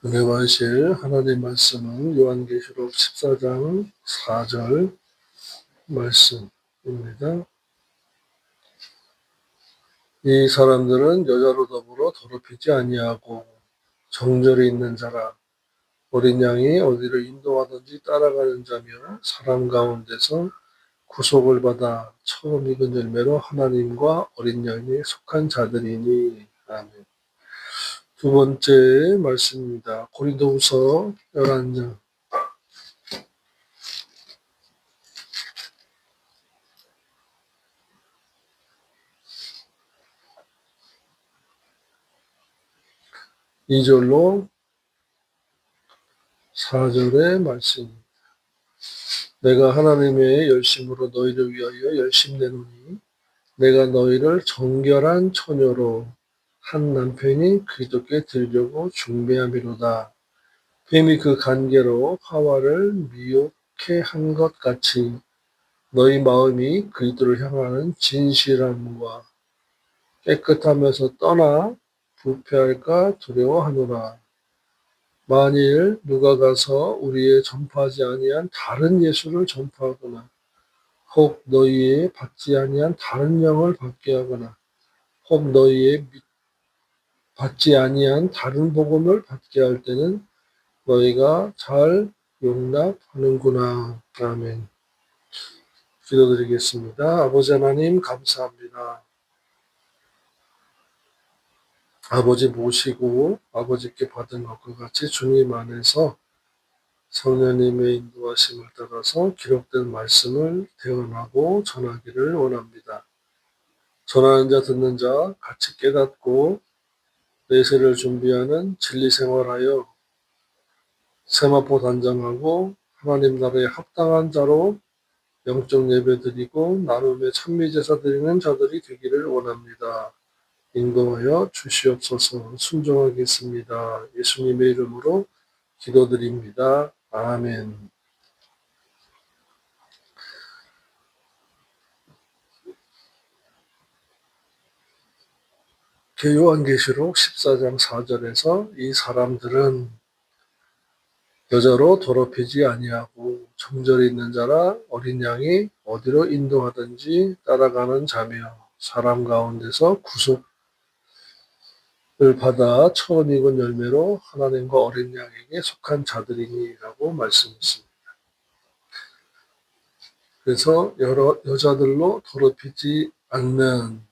은혜 받으실 하나님 말씀은 요한계시록 14장 4절 말씀입니다. 이 사람들은 여자로 더불어 더럽히지 아니하고 정절이 있는 자라 어린 양이 어디를 인도하든지 따라가는 자며 사람 가운데서 구속을 받아 처음 익은 열매로 하나님과 어린 양에 속한 자들이니. 아멘. 두 번째 말씀입니다. 고린도후서 11장 2절로 4절의 말씀. 내가 하나님의 열심으로 너희를 위하여 열심내노니 내가 너희를 정결한 처녀로 한 남편이 그리스도께 드리려고 중매함이로다. 뱀이 그 관계로 하와를 미혹해 한 것 같이 너희 마음이 그리스도를 향하는 진실함과 깨끗함에서 떠나 부패할까 두려워하노라. 만일 누가 가서 우리의 전파하지 아니한 다른 예수를 전파하거나 혹 너희의 받지 아니한 다른 영을 받게 하거나 혹 너희의 받지 아니한 다른 복음을 받게 할 때는 너희가 잘 용납하는구나. 아멘. 기도드리겠습니다. 아버지 하나님 감사합니다. 아버지 모시고 아버지께 받은 것과 같이 주님 안에서 성령님의 인도하심을 따라서 기록된 말씀을 대언하고 전하기를 원합니다. 전하는 자 듣는 자 같이 깨닫고 내세를 준비하는 진리 생활하여 세마포 단장하고 하나님 나라에 합당한 자로 영적 예배 드리고 나눔의 찬미제사 드리는 자들이 되기를 원합니다. 인도하여 주시옵소서. 순종하겠습니다. 예수님의 이름으로 기도드립니다. 아멘. 요한계시록 14장 4절에서 이 사람들은 여자로 더럽히지 아니하고 정절이 있는 자라 어린 양이 어디로 인도하든지 따라가는 자며 사람 가운데서 구속을 받아 처음 익은 열매로 하나님과 어린 양에게 속한 자들이니라고 말씀했습니다. 그래서 여자들로 더럽히지 않는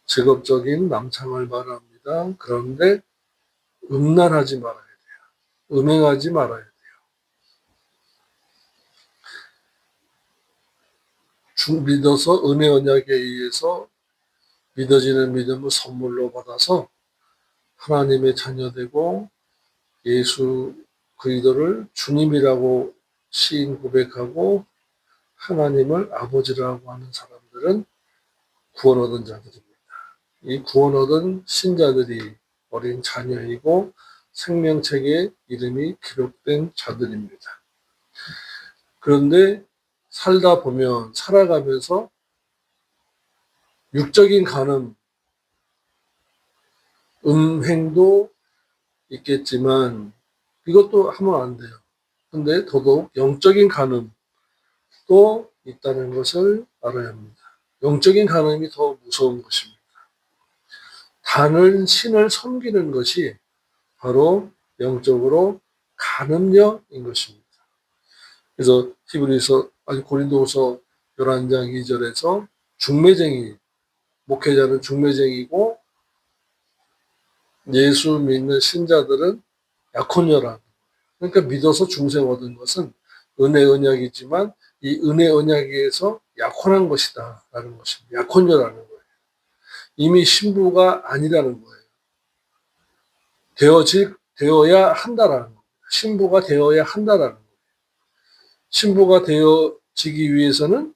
직업적인 남창을 말합니다. 그런데 음란하지 말아야 돼요. 음행하지 말아야 돼요. 믿어서 은혜 언약에 의해서 믿어지는 믿음을 선물로 받아서 하나님의 자녀되고 예수 그리스도를 주님이라고 시인 고백하고 하나님을 아버지라고 하는 사람들은 구원 얻은 자들입니다. 이 구원 얻은 신자들이 어린 자녀이고 생명책에 이름이 기록된 자들입니다. 그런데 살아가면서 육적인 간음, 음행도 있겠지만 이것도 하면 안 돼요. 근데 더더욱 영적인 간음도 있다는 것을 알아야 합니다. 영적인 간음이 더 무서운 것입니다. 다른 신을 섬기는 것이 바로 영적으로 간음녀인 것입니다. 그래서 고린도후서 11장 2절에서 중매쟁이, 목회자는 중매쟁이고 예수 믿는 신자들은 약혼녀라. 그러니까 믿어서 중생 얻은 것은 은혜 언약이지만 이 은혜 언약에서 약혼한 것이다 라는 것입니다. 약혼녀라는 거예요. 이미 신부가 아니라는 거예요. 되어야 한다라는 겁니다. 신부가 되어야 한다라는 거예요. 신부가 되어지기 위해서는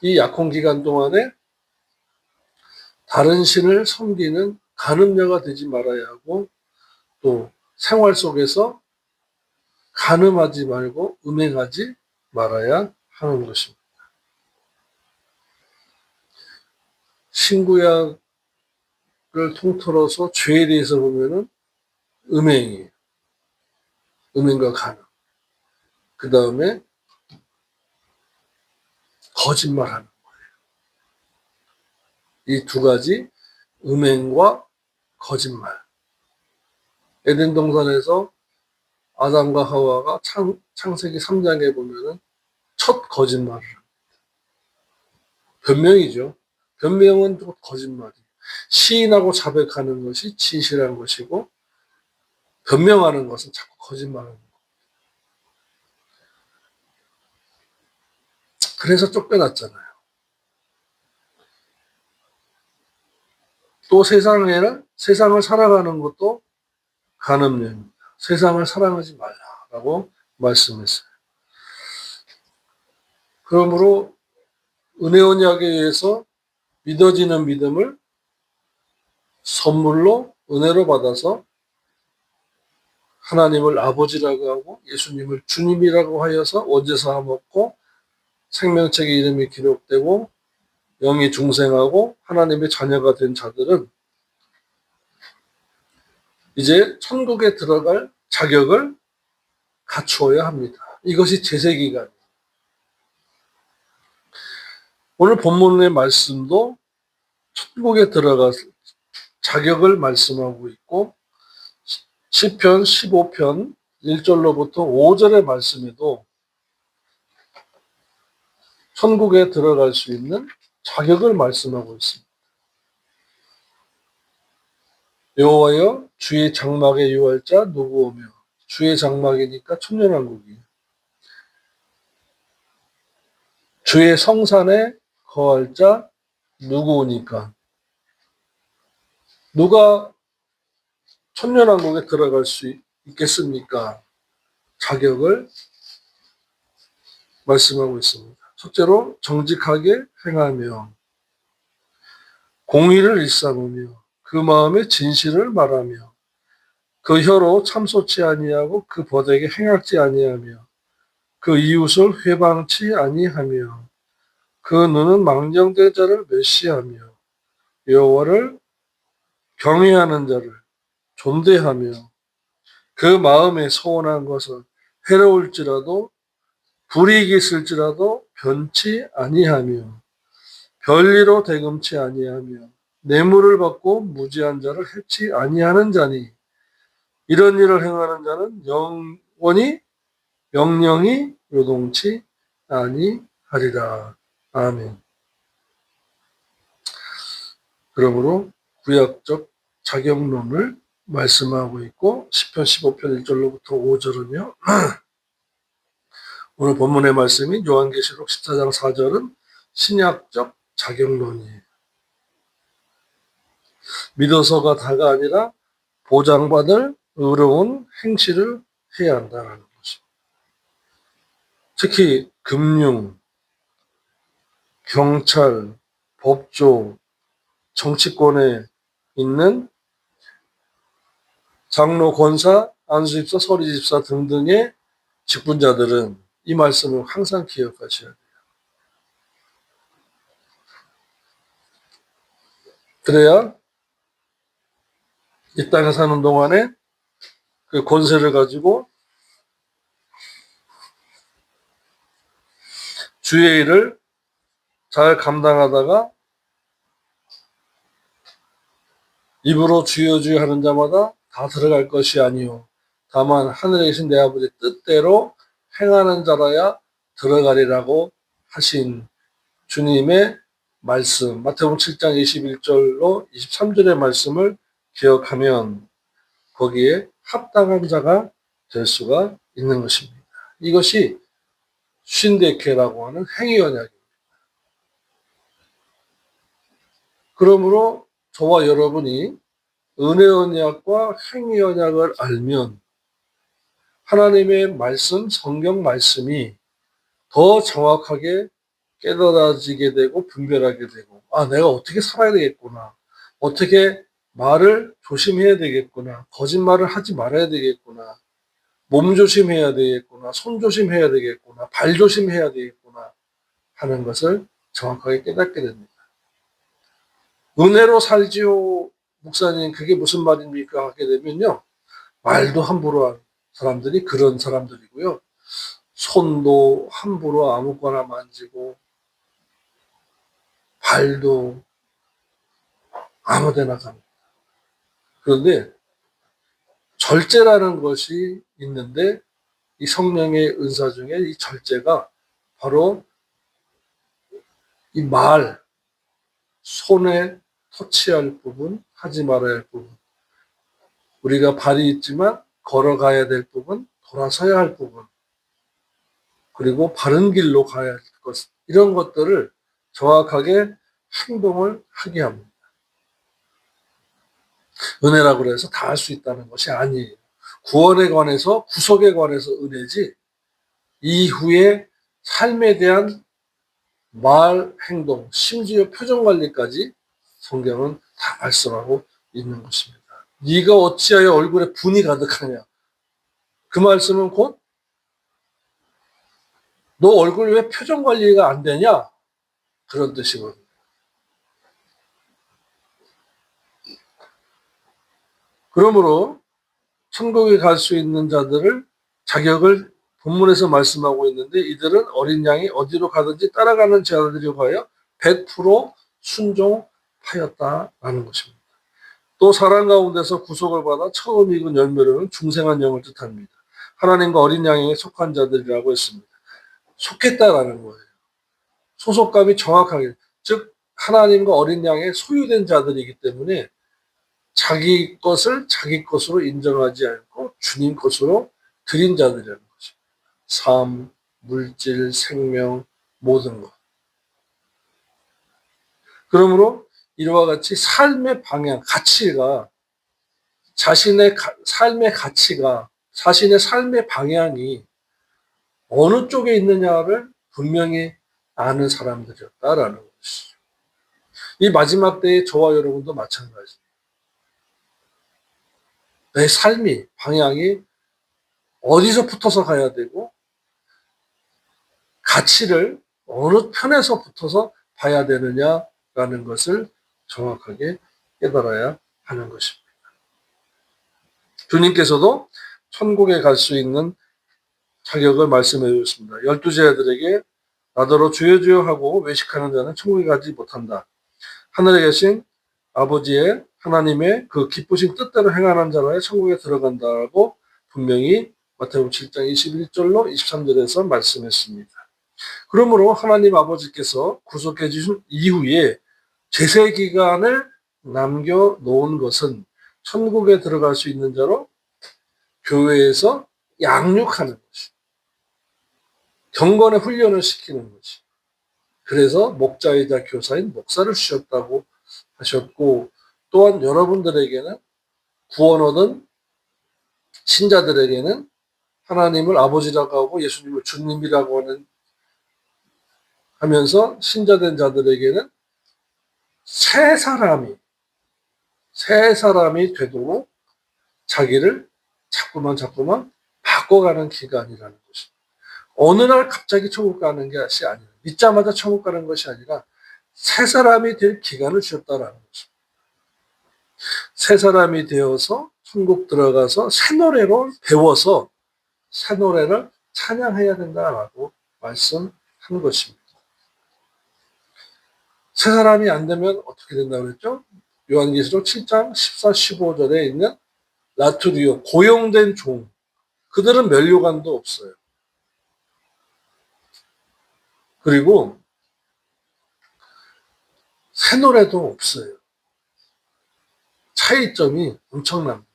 이 약혼 기간 동안에 다른 신을 섬기는 간음녀가 되지 말아야 하고 또 생활 속에서 간음하지 말고 음행하지 말아야 하는 것입니다. 신구약을 통틀어서 죄에 대해서 보면은 음행이에요. 음행과 간음. 그 다음에 거짓말하는. 이 두 가지, 음행과 거짓말. 에덴 동산에서 아담과 하와가 창세기 3장에 보면은 첫 거짓말을. 변명이죠. 변명은 또 거짓말이에요. 시인하고 자백하는 것이 진실한 것이고, 변명하는 것은 자꾸 거짓말하는 것. 그래서 쫓겨났잖아요. 또 세상을 살아가는 것도 간음료입니다. 세상을 사랑하지 말라라고 말씀했어요. 그러므로 은혜 언약에 의해서 믿어지는 믿음을 선물로 은혜로 받아서 하나님을 아버지라고 하고 예수님을 주님이라고 하여서 원죄사함 얻고 생명책의 이름이 기록되고 영이 중생하고 하나님의 자녀가 된 자들은 이제 천국에 들어갈 자격을 갖추어야 합니다. 이것이 제세기간이에요. 오늘 본문의 말씀도 천국에 들어갈 자격을 말씀하고 있고 시편 15편 1절로부터 5절의 말씀에도 천국에 들어갈 수 있는 자격을 말씀하고 있습니다. 여호와여 주의 장막에 유할 자 누구 오며. 주의 장막이니까 천년왕국이에요. 주의 성산에 거할 자 누구 오니까. 누가 천년왕국에 들어갈 수 있겠습니까? 자격을 말씀하고 있습니다. 첫째로 정직하게 행하며 공의를 일삼으며 그 마음에 진실을 말하며 그 혀로 참소치 아니하고 그 버되게 행악지 아니하며 그 이웃을 회방치 아니하며 그 눈은 망령된 자를 멸시하며 여호와를 경외하는 자를 존대하며 그 마음에 소원한 것은 해로울지라도 불이익이 있을지라도 변치 아니하며 별리로 대금치 아니하며 뇌물을 받고 무지한 자를 해치 아니하는 자니 이런 일을 행하는 자는 영원히 명령이 요동치 아니하리라. 아멘. 그러므로 구약적 자격론을 말씀하고 있고 시편 15편 1절로부터 5절은요. 오늘 본문의 말씀인 요한계시록 14장 4절은 신약적 자격론이에요. 믿어서가 다가 아니라 보장받을 의로운 행실을 해야 한다는 것입니다. 특히 금융, 경찰, 법조, 정치권에 있는 장로, 권사, 안수집사, 서리집사 등등의 직분자들은 이 말씀을 항상 기억하셔야 돼요. 그래야 이 땅에 사는 동안에 그 권세를 가지고 주의 일을 잘 감당하다가 입으로 주여 주여 하는 자마다 다 들어갈 것이 아니요 다만 하늘에 계신 내 아버지의 뜻대로 행하는 자라야 들어가리라고 하신 주님의 말씀, 마태복음 7장 21절로 23절의 말씀을 기억하면 거기에 합당한 자가 될 수가 있는 것입니다. 이것이 쉰데케라고 하는 행위 언약입니다. 그러므로 저와 여러분이 은혜 언약과 행위 언약을 알면 하나님의 말씀, 성경 말씀이 더 정확하게 깨달아지게 되고 분별하게 되고 내가 어떻게 살아야 되겠구나. 어떻게 말을 조심해야 되겠구나. 거짓말을 하지 말아야 되겠구나. 몸 조심해야 되겠구나. 손 조심해야 되겠구나. 발 조심해야 되겠구나 하는 것을 정확하게 깨닫게 됩니다. 은혜로 살지요 목사님 그게 무슨 말입니까 하게 되면요. 말도 함부로 하는 사람들이 그런 사람들이고요. 손도 함부로 아무거나 만지고 발도 아무데나 갑니다. 그런데 절제라는 것이 있는데 이 성령의 은사 중에 이 절제가 바로 이 말, 손에 터치할 부분, 하지 말아야 할 부분, 우리가 발이 있지만 걸어가야 될 부분, 돌아서야 할 부분, 그리고 바른 길로 가야 할 것, 이런 것들을 정확하게 행동을 하게 합니다. 은혜라고 해서 다 할 수 있다는 것이 아니에요. 구원에 관해서, 구속에 관해서 은혜지, 이후에 삶에 대한 말, 행동, 심지어 표정 관리까지 성경은 다 말씀하고 있는 것입니다. 네가 어찌하여 얼굴에 분이 가득하냐. 그 말씀은 곧 너 얼굴 왜 표정 관리가 안 되냐? 그런 뜻이거든요. 그러므로 천국에 갈 수 있는 자들을 자격을 본문에서 말씀하고 있는데 이들은 어린 양이 어디로 가든지 따라가는 자들이 하여 100% 순종하였다라는 것입니다. 또 사랑 가운데서 구속을 받아 처음 익은 열매로는 중생한 영을 뜻합니다. 하나님과 어린 양에게 속한 자들이라고 했습니다. 속했다라는 거예요. 소속감이 정확하게, 즉 하나님과 어린 양의 소유된 자들이기 때문에 자기 것을 자기 것으로 인정하지 않고 주님 것으로 드린 자들이라는 것입니다. 삶, 물질, 생명, 모든 것. 그러므로 이와 같이 삶의 방향, 가치가 자신의 삶의 가치가 자신의 삶의 방향이 어느 쪽에 있느냐를 분명히 아는 사람들이었다라는 것이죠. 이 마지막 때에 저와 여러분도 마찬가지입니다. 내 삶이 방향이 어디서 붙어서 가야 되고 가치를 어느 편에서 붙어서 봐야 되느냐라는 것을 정확하게 깨달아야 하는 것입니다. 주님께서도 천국에 갈 수 있는 자격을 말씀해 주셨습니다. 12제자들에게 나더러 주여 주여 하고 외식하는 자는 천국에 가지 못한다. 하늘에 계신 아버지의 하나님의 그 기쁘신 뜻대로 행하는 자라야 천국에 들어간다고 분명히 마태복음 7장 21절로 23절에서 말씀했습니다. 그러므로 하나님 아버지께서 구속해 주신 이후에 제세 기간을 남겨놓은 것은 천국에 들어갈 수 있는 자로 교회에서 양육하는 것이, 경건의 훈련을 시키는 것이. 그래서 목자이자 교사인 목사를 주셨다고 하셨고, 또한 여러분들에게는 구원 얻은 신자들에게는 하나님을 아버지라고 하고 예수님을 주님이라고 하면서 신자된 자들에게는 새 사람이 되도록 자기를 자꾸만 바꿔가는 기간이라는 것입니다. 어느 날 갑자기 천국 가는 것이 아니라, 믿자마자 천국 가는 것이 아니라 새 사람이 될 기간을 주셨다라는 것입니다. 새 사람이 되어서 천국 들어가서 새 노래로 배워서 새 노래를 찬양해야 된다라고 말씀한 것입니다. 새 사람이 안 되면 어떻게 된다고 그랬죠? 요한계시록 7장 14, 15절에 있는 라투리오, 고용된 종. 그들은 면류관도 없어요. 그리고 새 노래도 없어요. 차이점이 엄청납니다.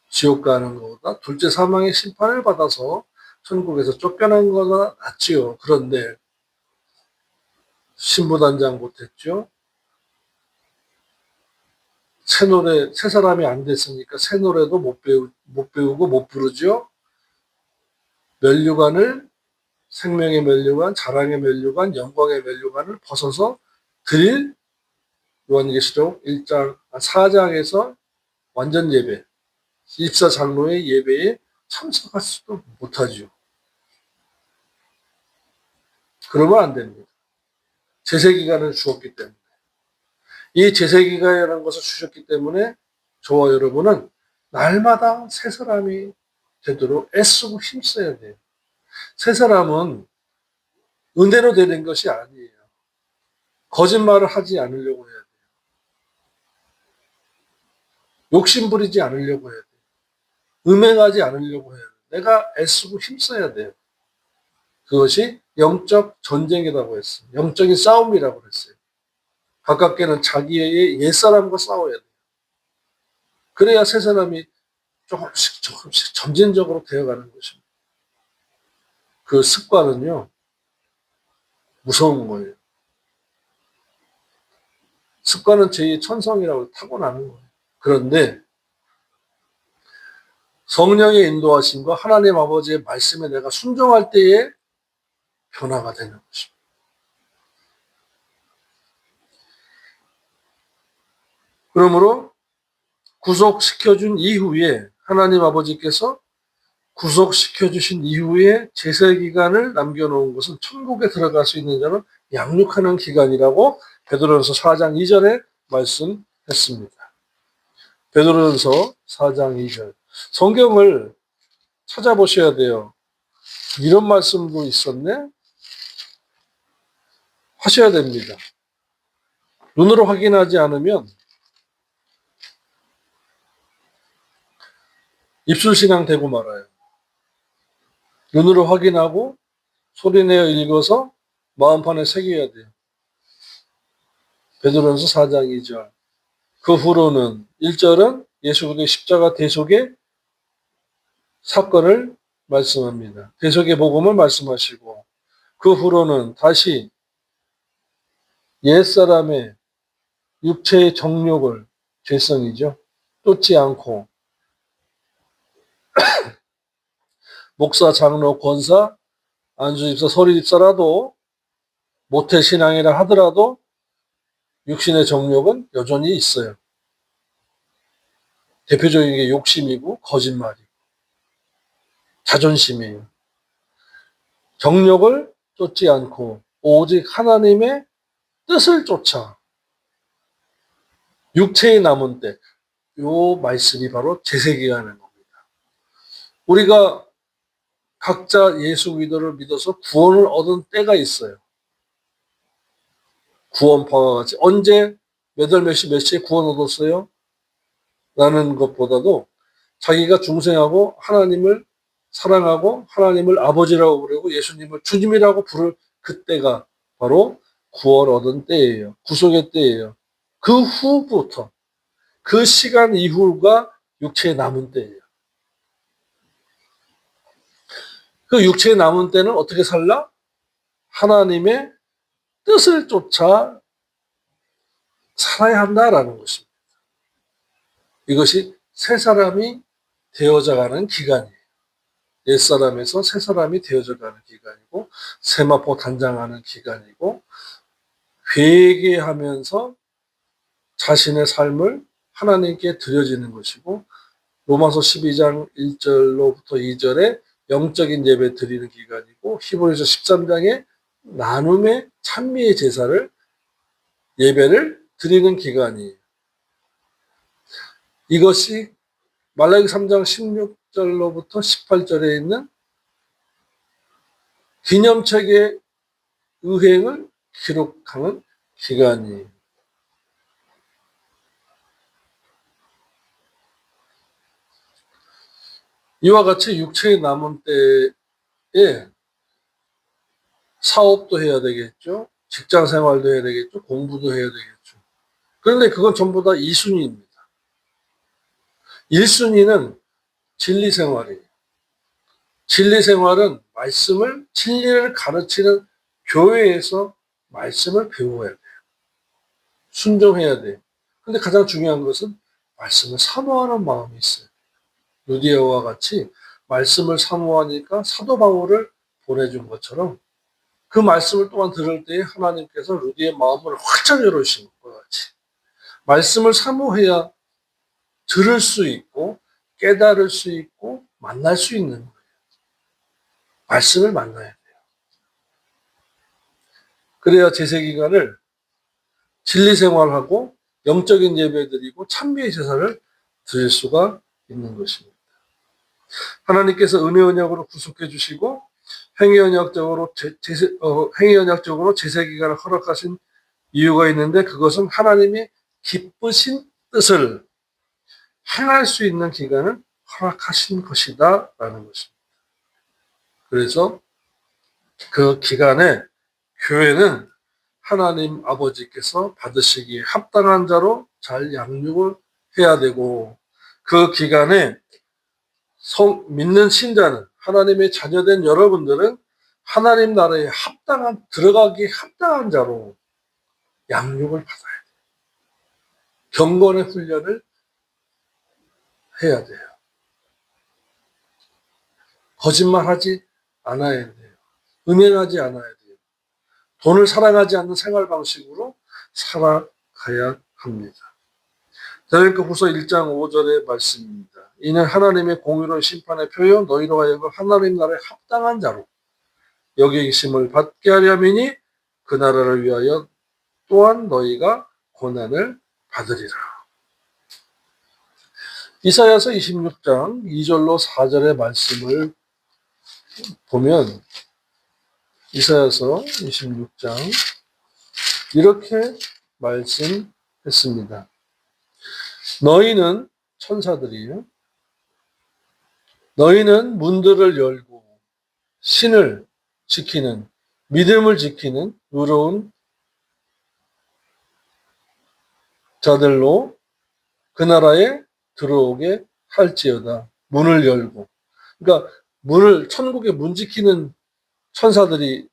지옥 가는 것보다 둘째 사망의 심판을 받아서 천국에서 쫓겨난 거가 낫지요. 그런데 신부단장 못했죠. 새 노래, 새 사람이 안 됐으니까 새 노래도 못 배우고 못 부르죠. 면류관을, 생명의 면류관, 자랑의 면류관, 영광의 면류관을 벗어서 드릴 요한계시록 4장에서 완전 예배, 24장로의 예배에 참석할 수도 못하죠. 그러면 안 됩니다. 제세기간을 주었기 때문에. 이 제세기간이라는 것을 주셨기 때문에 저와 여러분은 날마다 새 사람이 되도록 애쓰고 힘써야 돼요. 새 사람은 은혜로 되는 것이 아니에요. 거짓말을 하지 않으려고 해야 돼요. 욕심 부리지 않으려고 해야 돼요. 음행하지 않으려고 해야 돼요. 내가 애쓰고 힘써야 돼요. 그것이 영적 전쟁이라고 했어요. 영적인 싸움이라고 했어요. 가깝게는 자기의 옛사람과 싸워야 돼요. 그래야 새 사람이 조금씩 점진적으로 되어가는 것입니다. 그 습관은요, 무서운 거예요. 습관은 제2의 천성이라고 타고나는 거예요. 그런데 성령의 인도하심과 하나님 아버지의 말씀에 내가 순종할 때에 변화가 되는 것입니다. 그러므로 구속시켜준 이후에 하나님 아버지께서 구속시켜주신 이후에 제세기간을 남겨놓은 것은 천국에 들어갈 수 있는 자는 양육하는 기간이라고 베드로전서 4장 2절에 말씀했습니다. 베드로전서 4장 2절. 성경을 찾아보셔야 돼요. 이런 말씀도 있었네? 하셔야 됩니다. 눈으로 확인하지 않으면 입술신앙 되고 말아요. 눈으로 확인하고 소리내어 읽어서 마음판에 새겨야 돼요. 베드로전서 4장 2절. 그 후로는 1절은 예수 그리스도의 십자가 대속의 사건을 말씀합니다. 대속의 복음을 말씀하시고 그 후로는 다시 옛사람의 육체의 정욕을 죄성이죠. 쫓지 않고 목사, 장로, 권사, 안수집사, 서리집사라도 모태신앙이라 하더라도 육신의 정욕은 여전히 있어요. 대표적인 게 욕심이고 거짓말이고 자존심이에요. 정욕을 쫓지 않고 오직 하나님의 뜻을 쫓아 육체의 남은 때, 요 말씀이 바로 제세기간인 겁니다. 우리가 각자 예수 그리스도를 믿어서 구원을 얻은 때가 있어요. 구원파와 같이 언제 몇 월 몇 시 몇 시에 구원 얻었어요? 라는 것보다도 자기가 중생하고 하나님을 사랑하고 하나님을 아버지라고 부르고 예수님을 주님이라고 부를 그때가 바로 구원 얻은 때예요. 구속의 때예요. 그 후부터 그 시간 이후가 육체에 남은 때예요. 그 육체에 남은 때는 어떻게 살라? 하나님의 뜻을 쫓아 살아야 한다라는 것입니다. 이것이 새 사람이 되어져 가는 기간이에요. 옛사람에서 새 사람이 되어져 가는 기간이고 세마포 단장하는 기간이고 회개하면서 자신의 삶을 하나님께 드려지는 것이고 로마서 12장 1절로부터 2절에 영적인 예배 드리는 기간이고 히브리서 13장에 나눔의 찬미의 제사를 예배를 드리는 기간이에요. 이것이 말라기 3장 16절로부터 18절에 있는 기념책의 의행을 기록하는 기간이에요. 이와 같이 육체의 남은 때에 사업도 해야 되겠죠. 직장 생활도 해야 되겠죠. 공부도 해야 되겠죠. 그런데 그건 전부 다 2순위입니다. 1순위는 진리 생활이에요. 진리 생활은 말씀을, 진리를 가르치는 교회에서 말씀을 배워야 돼요. 순종해야 돼요. 근데 가장 중요한 것은 말씀을 사모하는 마음이 있어요. 루디아와 같이 말씀을 사모하니까 사도 바울을 보내준 것처럼 그 말씀을 또한 들을 때에 하나님께서 루디의 마음을 활짝 열어주신 것과 같이 말씀을 사모해야 들을 수 있고 깨달을 수 있고 만날 수 있는 거예요. 말씀을 만나야 돼요. 그래야 제세기간을 진리 생활하고 영적인 예배 드리고 찬미의 제사를 드릴 수가 있는 것입니다. 하나님께서 은혜 언약으로 구속해 주시고 행위 언약적으로 행위 언약적으로 제세 기간을 허락하신 이유가 있는데, 그것은 하나님이 기쁘신 뜻을 행할 수 있는 기간을 허락하신 것이다라는 것입니다. 그래서 그 기간에 교회는 하나님 아버지께서 받으시기에 합당한 자로 잘 양육을 해야 되고, 그 기간에 믿는 신자는, 하나님의 자녀된 여러분들은 하나님 나라에 들어가기 합당한 자로 양육을 받아야 돼요. 경건의 훈련을 해야 돼요. 거짓말하지 않아야 돼요. 음행하지 않아야 돼요. 돈을 사랑하지 않는 생활 방식으로 살아가야 합니다. 데살로니가후서 1장 5절의 말씀입니다. 이는 하나님의 공의로운 심판의 표요 너희로 하여금 하나님 나라에 합당한 자로 여기심을 받게 하려니니 그 나라를 위하여 또한 너희가 고난을 받으리라. 이사야서 26장 2절로 4절의 말씀을 보면, 이사야서 26장 이렇게 말씀했습니다. 너희는, 천사들이요, 너희는 문들을 열고 신을 지키는, 믿음을 지키는 의로운 자들로 그 나라에 들어오게 할지어다. 문을 열고. 그러니까 천국에 문 지키는 천사들이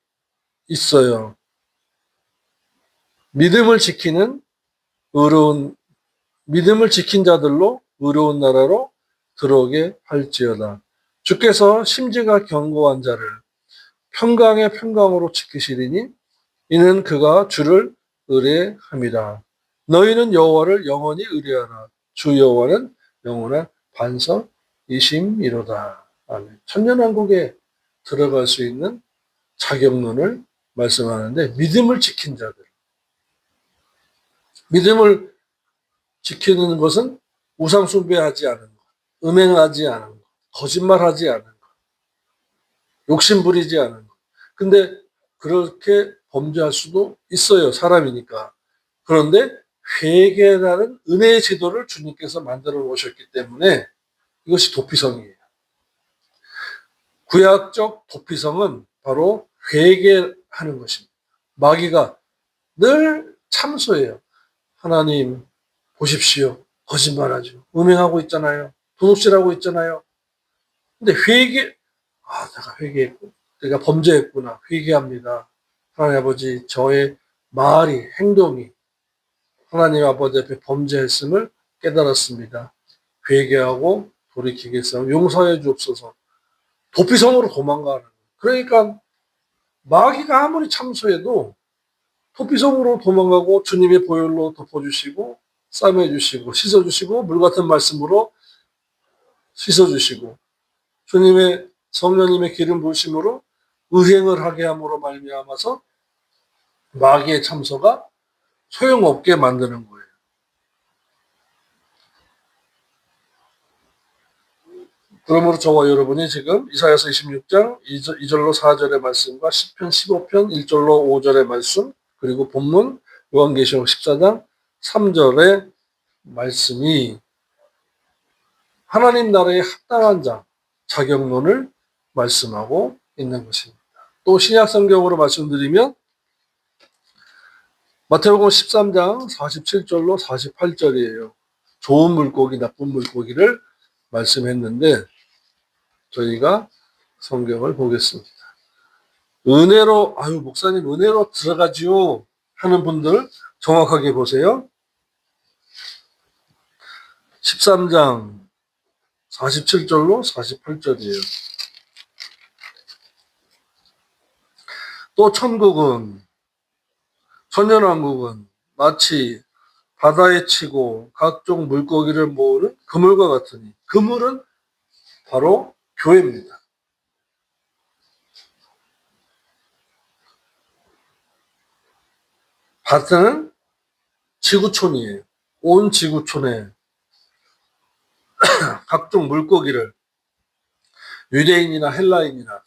있어요. 믿음을 지키는 믿음을 지킨 자들로 의로운 나라로 들어오게 할지어다. 주께서 심지가 견고한 자를 평강의 평강으로 지키시리니 이는 그가 주를 의뢰함이라. 너희는 여호와를 영원히 의뢰하라. 주 여호와는 영원한 반석이심이로다. 아멘. 천년왕국에 들어갈 수 있는 자격론을 말씀하는데, 믿음을 지킨 자들. 믿음을 지키는 것은 우상 숭배하지 않은 것, 음행하지 않은 것, 거짓말하지 않은 것, 욕심 부리지 않은 것. 근데 그렇게 범죄할 수도 있어요. 사람이니까. 그런데 회개라는 은혜의 제도를 주님께서 만들어 놓으셨기 때문에 이것이 도피성이에요. 구약적 도피성은 바로 회개하는 것입니다. 마귀가 늘 참소해요. 하나님 보십시오. 거짓말하죠. 음행하고 있잖아요. 도둑질하고 있잖아요. 근데 내가 회개했고, 내가 범죄했구나. 회개합니다. 하나님 아버지, 저의 말이, 행동이 하나님 아버지 앞에 범죄했음을 깨달았습니다. 회개하고 돌이키겠사오니 용서해 주옵소서. 도피성으로 도망가는 거예요. 그러니까 마귀가 아무리 참소해도 도피성으로 도망가고 주님의 보혈로 덮어주시고 싸매주시고 씻어주시고 물 같은 말씀으로 씻어주시고 주님의 성령님의 기름 부으심으로 의행을 하게 함으로 말미암아서 마귀의 참소가 소용없게 만드는 거예요. 그러므로 저와 여러분이 지금 이사야서 26장 2절로 4절의 말씀과 시편 15편 1절로 5절의 말씀, 그리고 본문 요한계시록 14장 3절의 말씀이 하나님 나라의 합당한 자, 자격론을 말씀하고 있는 것입니다. 또 신약 성경으로 말씀드리면 마태복음 13장 47절로 48절이에요. 좋은 물고기, 나쁜 물고기를 말씀했는데 저희가 성경을 보겠습니다. 은혜로, 목사님 은혜로 들어가지요 하는 분들 정확하게 보세요. 13장 47절로 48절이에요. 또 천년왕국은 마치 바다에 치고 각종 물고기를 모으는 그물과 같으니, 그물은 바로 교회입니다. 바다는 지구촌이에요. 온 지구촌에 각종 물고기를 유대인이나 헬라인이나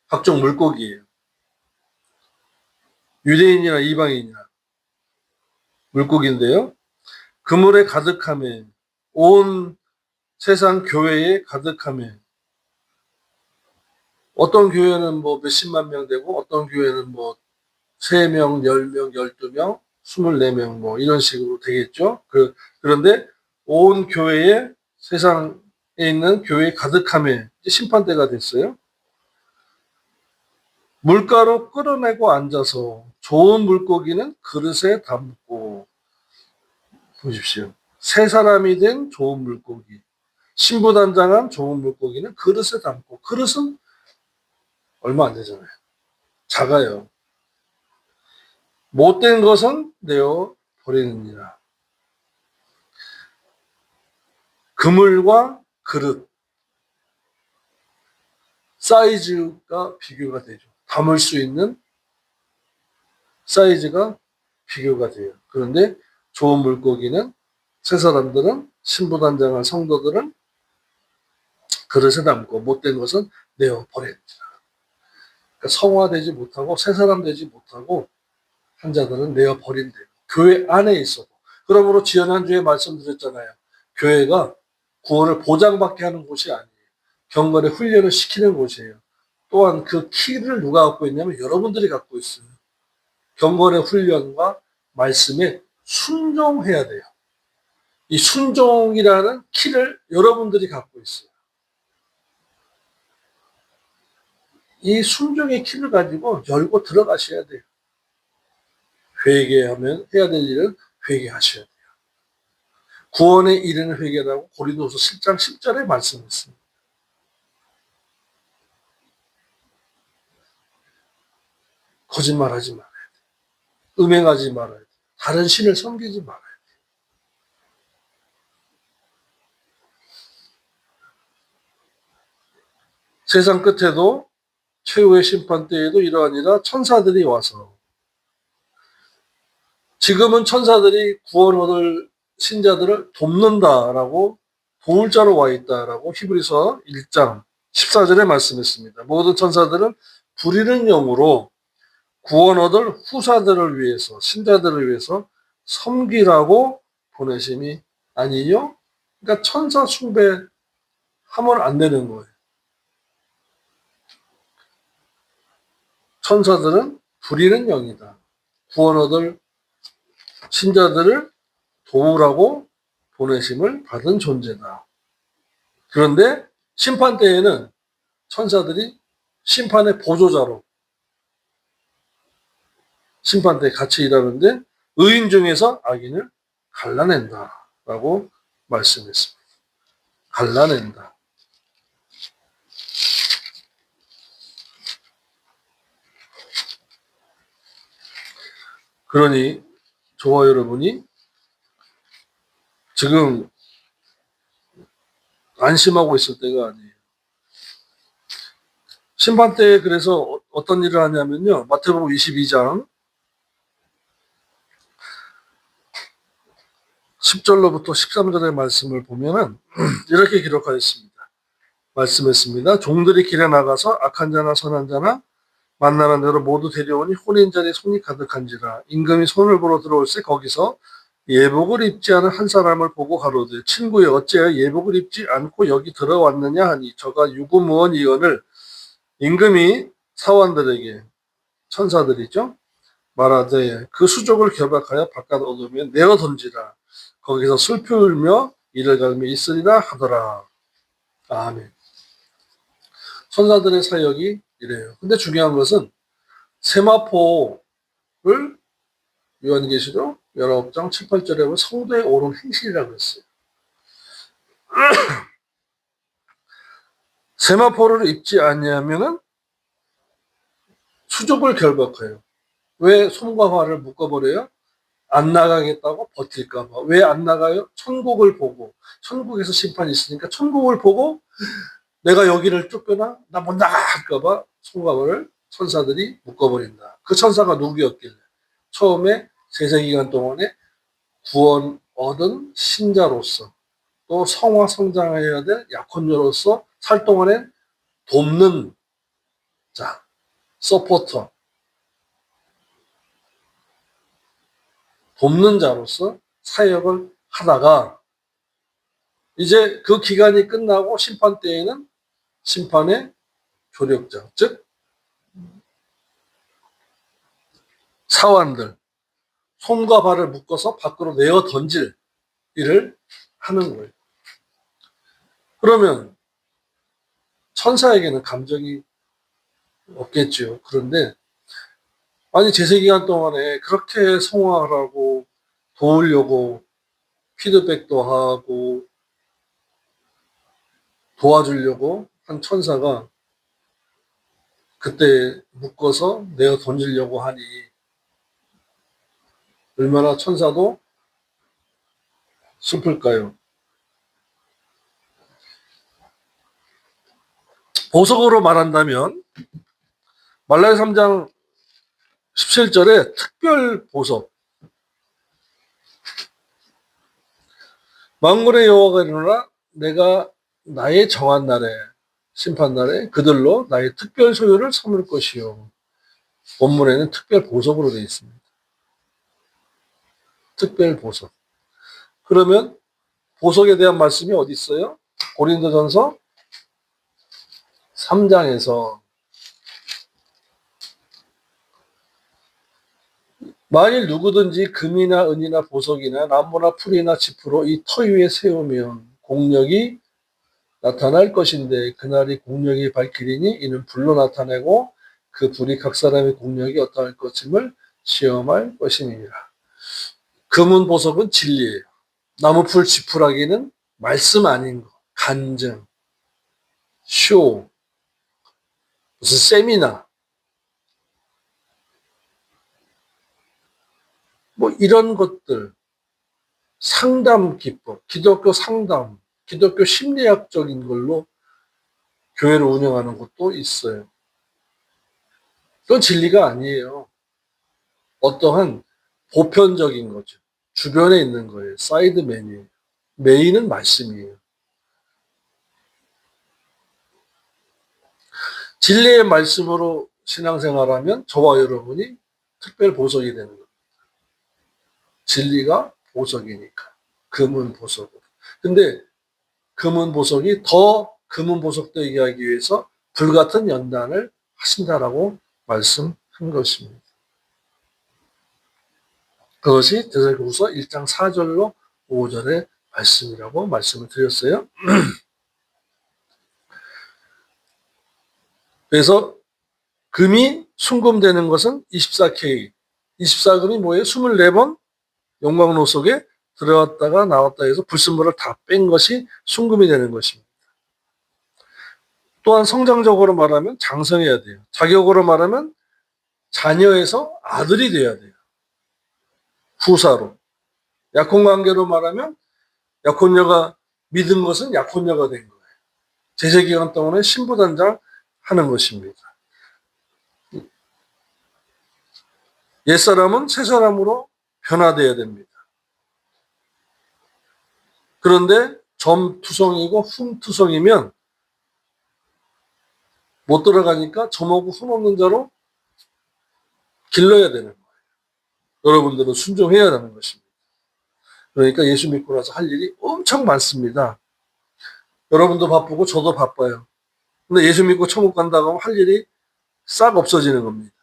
각종 물고기예요. 유대인이나 이방인이나 물고기인데요. 그물에 가득함에 온 세상 교회에 가득함에 어떤 교회는 뭐 몇십만 명 되고 어떤 교회는 뭐 3명, 10명, 12명, 24명 뭐 이런 식으로 되겠죠. 그런데 온 교회에 세상에 있는 교회에 가득함에 심판대가 됐어요. 물가로 끌어내고 앉아서 좋은 물고기는 그릇에 담고 보십시오. 새 사람이 된 좋은 물고기, 신부단장한 좋은 물고기는 그릇에 담고 그릇은 얼마 안 되잖아요. 작아요. 못된 것은 내어 버리느니라. 그물과 그릇 사이즈가 비교가 되죠. 담을 수 있는 사이즈가 비교가 돼요. 그런데 좋은 물고기는 새 사람들은 신부단장한 성도들은 그릇에 담고 못된 것은 내어 버리느니라. 그러니까 성화되지 못하고 새 사람 되지 못하고 한 자들은 내어 버린대요. 교회 안에 있어도. 그러므로 지난주에 말씀드렸잖아요. 교회가 구원을 보장받게 하는 곳이 아니에요. 경건의 훈련을 시키는 곳이에요. 또한 그 키를 누가 갖고 있냐면 여러분들이 갖고 있어요. 경건의 훈련과 말씀에 순종해야 돼요. 이 순종이라는 키를 여러분들이 갖고 있어요. 이 순종의 키를 가지고 열고 들어가셔야 돼요. 회개하면 해야 될 일은 회개하셔야 돼요. 구원에 이르는 회개라고 고린도서 10장 10절에 말씀했습니다. 거짓말하지 말아야 돼. 음행하지 말아야 돼. 다른 신을 섬기지 말아야 돼. 세상 끝에도 최후의 심판 때에도 이러하니라 천사들이 와서 지금은 천사들이 구원 얻을 신자들을 돕는다라고 도울 자로 와 있다라고 히브리서 1장 14절에 말씀했습니다. 모든 천사들은 부리는 영으로 구원 얻을 후사들을 위해서 신자들을 위해서 섬기라고 보내심이 아니요. 그러니까 천사 숭배하면 안 되는 거예요. 천사들은 부리는 영이다. 구원 얻을 신자들을 도우라고 보내심을 받은 존재다. 그런데 심판 때에는 천사들이 심판의 보조자로 심판 때 같이 일하는데 의인 중에서 악인을 갈라낸다라고 말씀했습니다. 갈라낸다. 그러니 저와 여러분이 지금 안심하고 있을 때가 아니에요. 심판 때에 그래서 어떤 일을 하냐면요. 마태복음 22장 10절로부터 13절의 말씀을 보면은 이렇게 기록하였습니다. 말씀했습니다. 종들이 길에 나가서 악한 자나 선한 자나 만나는 대로 모두 데려오니 혼인 자리에 손이 가득한지라. 임금이 손을 보러 들어올세 거기서 예복을 입지 않은 한 사람을 보고 가로되 친구여 어찌하여 예복을 입지 않고 여기 들어왔느냐 하니 저가 유구무원 이언을 임금이 사원들에게 천사들이죠 말하되 그 수족을 결박하여 바깥 어둠에 내어 던지라. 거기서 슬피 울며 이를 갈며 있으리라 하더라. 아멘. 천사들의 사역이 이래요. 근데 중요한 것은 세마포를 요한계시록 19장 7, 8절에 보면 성도의 옳은 행실이라고 했어요. 세마포를 입지 않냐면은 수족을 결박해요. 왜 손과 발을 묶어버려요? 안 나가겠다고 버틸까봐. 왜 안 나가요? 천국을 보고. 천국에서 심판이 있으니까 천국을 보고 내가 여기를 쫓겨나? 나 못 나갈까봐 손과 발을 천사들이 묶어버린다. 그 천사가 누구였길래? 처음에 세세기간 동안에 구원 얻은 신자로서 또 성화 성장해야 될 약혼녀로서 살 동안에 돕는 자, 서포터, 돕는 자로서 사역을 하다가 이제 그 기간이 끝나고 심판 때에는 심판의 조력자, 즉 사환들, 손과 발을 묶어서 밖으로 내어 던질 일을 하는 거예요. 그러면 천사에게는 감정이 없겠죠. 그런데 아니 제세기간 동안에 그렇게 성화하라고 도우려고 피드백도 하고 도와주려고 한 천사가 그때 묶어서 내어 던지려고 하니 얼마나 천사도 슬플까요? 보석으로 말한다면 말라기 3장 17절에 특별 보석, 만군의 여호와가 이르노라 내가 나의 정한 날에 심판 날에 그들로 나의 특별 소유를 삼을 것이요. 본문에는 특별 보석으로 되어 있습니다. 특별 보석. 그러면 보석에 대한 말씀이 어디 있어요? 고린도전서 3장에서 만일 누구든지 금이나 은이나 보석이나 나무나 풀이나 지푸로 이 터 위에 세우면 공력이 나타날 것인데 그날이 공력이 밝히리니 이는 불로 나타내고 그 불이 각 사람의 공력이 어떠할 것임을 시험할 것임이니라. 금은 보석은 진리예요. 나무풀 지푸라기는 말씀 아닌 거, 간증, 쇼, 무슨 세미나, 뭐 이런 것들, 상담 기법, 기독교 상담, 기독교 심리학적인 걸로 교회를 운영하는 것도 있어요. 그건 진리가 아니에요. 어떠한 보편적인 거죠. 주변에 있는 거예요. 사이드맨이에요. 메인은 말씀이에요. 진리의 말씀으로 신앙생활하면 저와 여러분이 특별 보석이 되는 겁니다. 진리가 보석이니까. 금은 보석으로. 근데 금은 보석이 더 금은 보석 되게 하기 위해서 불같은 연단을 하신다라고 말씀한 것입니다. 그것이 데살로니가후서 1장 4절로 5절의 말씀이라고 말씀을 드렸어요. 그래서 금이 순금되는 것은 24K. 24금이 뭐예요? 24번 용광로 속에 들어갔다가 나왔다 해서 불순물을 다 뺀 것이 순금이 되는 것입니다. 또한 성장적으로 말하면 장성해야 돼요. 자격으로 말하면 자녀에서 아들이 돼야 돼요. 후사로. 약혼관계로 말하면 약혼녀가 믿은 것은 약혼녀가 된 거예요. 제세기간 동안에 신부단장 하는 것입니다. 옛사람은 새사람으로 변화되어야 됩니다. 그런데 점투성이고 흠투성이면 못 들어가니까 점하고 흠 없는 자로 길러야 되는 거예요. 여러분들은 순종해야 하는 것입니다. 그러니까 예수 믿고 나서 할 일이 엄청 많습니다. 여러분도 바쁘고 저도 바빠요. 근데 예수 믿고 천국 간다고 하면 할 일이 싹 없어지는 겁니다.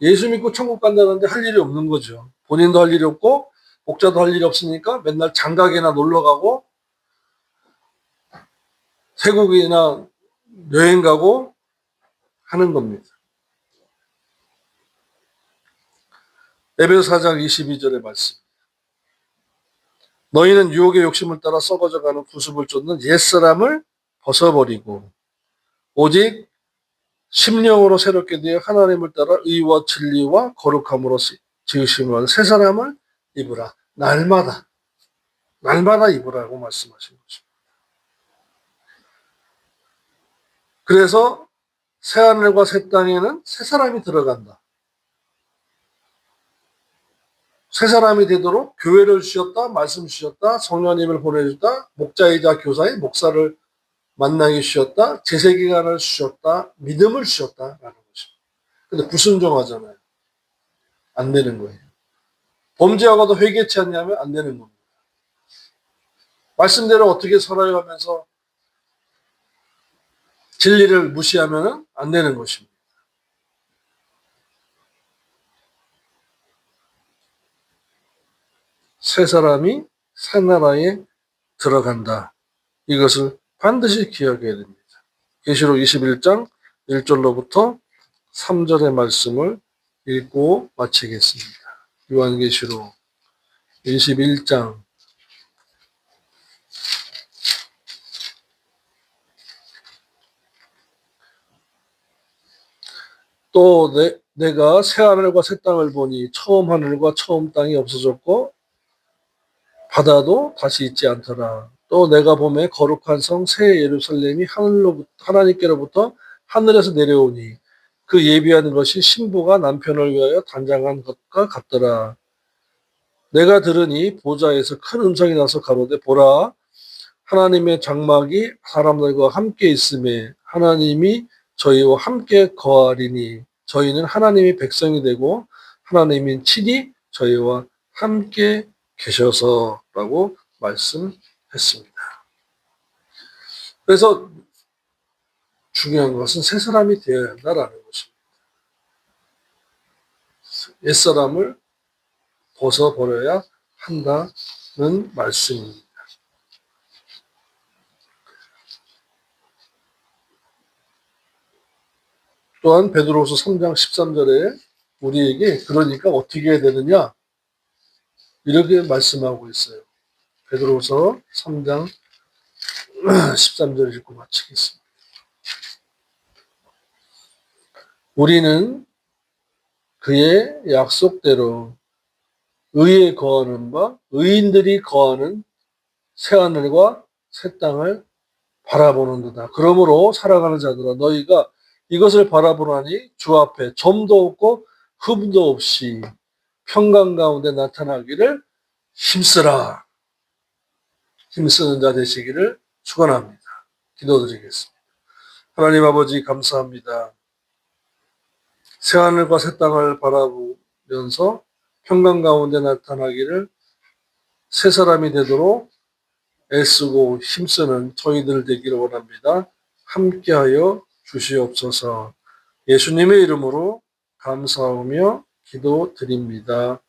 예수 믿고 천국 간다는데 할 일이 없는 거죠. 본인도 할 일이 없고 목자도 할 일이 없으니까 맨날 장가게나 놀러 가고 태국이나 여행 가고 하는 겁니다. 에베소 4장 22절의 말씀. 너희는 유혹의 욕심을 따라 썩어져가는 구습을 쫓는 옛사람을 벗어버리고 오직 심령으로 새롭게 되어 하나님을 따라 의와 진리와 거룩함으로 지으심을 받은 새 사람을 입으라. 날마다 입으라고 말씀하신 거죠. 그래서 새하늘과 새 땅에는 새 사람이 들어간다. 새 사람이 되도록 교회를 주셨다, 말씀 주셨다, 성령님을 보내주다, 목자이자 교사의 목사를 만나게 주셨다, 제세기간을 주셨다, 믿음을 주셨다라는 것입니다. 근데 불순종하잖아요. 안 되는 거예요. 범죄하고도 회개치 않냐면 안 되는 겁니다. 말씀대로 어떻게 살아가면서 진리를 무시하면 안 되는 것입니다. 새 사람이 새 나라에 들어간다. 이것을 반드시 기억해야 됩니다. 계시록 21장 1절로부터 3절의 말씀을 읽고 마치겠습니다. 요한계시록 21장 또 내가 새 하늘과 새 땅을 보니 처음 하늘과 처음 땅이 없어졌고 바다도 다시 있지 않더라. 또 내가 보매 거룩한 성 새 예루살렘이 하나님께로부터 하늘에서 내려오니 그 예비한 것이 신부가 남편을 위하여 단장한 것과 같더라. 내가 들으니 보좌에서 큰 음성이 나서 가로되 보라 하나님의 장막이 사람들과 함께 있음에 하나님이 저희와 함께 거하리니 저희는 하나님의 백성이 되고 하나님이 친히 저희와 함께 계셔서라고 말씀했습니다. 그래서 중요한 것은 새 사람이 되어야 한다라는 것입니다. 옛사람을 벗어버려야 한다는 말씀입니다. 또한 베드로후서 3장 13절에 우리에게 그러니까 어떻게 해야 되느냐 이렇게 말씀하고 있어요. 베드로후서 3장 13절 읽고 마치겠습니다. 우리는 그의 약속대로 의에 거하는 바 의인들이 거하는 새하늘과 새 땅을 바라보는도다. 그러므로 살아가는 자들아 너희가 이것을 바라보라니 주 앞에 점도 없고 흠도 없이 평강 가운데 나타나기를 힘쓰라. 힘쓰는 자 되시기를 축원합니다. 기도드리겠습니다. 하나님 아버지 감사합니다. 새하늘과 새 땅을 바라보면서 평강 가운데 나타나기를 새 사람이 되도록 애쓰고 힘쓰는 저희들 되기를 원합니다. 함께하여 주시옵소서. 예수님의 이름으로 감사하며 기도드립니다.